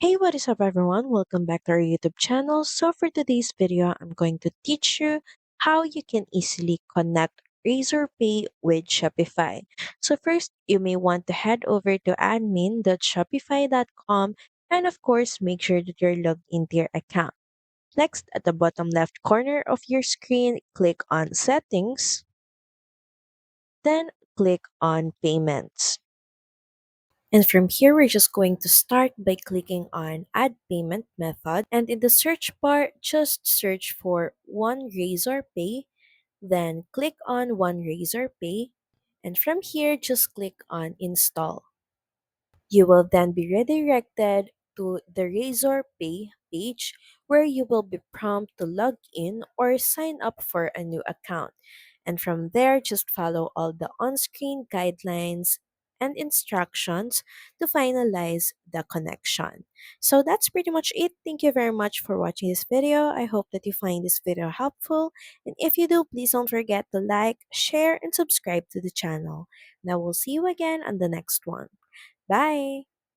Hey, what is up everyone? Welcome back to our YouTube channel. So for today's video, I'm going to teach you how you can easily connect Razorpay with Shopify. So first, you may want to head over to admin.shopify.com and of course, make sure that you're logged into your account. Next, at the bottom left corner of your screen, click on Settings, then click on Payments. And from here, we're just going to start by clicking on Add Payment Method. And in the search bar, just search for One Razor Pay. Then click on One Razor Pay. And from here, just click on Install. You will then be redirected to the Razorpay page where you will be prompted to log in or sign up for a new account. And from there, just follow all the on screen guidelines and instructions to finalize the connection. So that's pretty much it. Thank you very much for watching this video. I hope that you find this video helpful. And if you do, please don't forget to like, share, and subscribe to the channel. Now we'll see you again on the next one. Bye!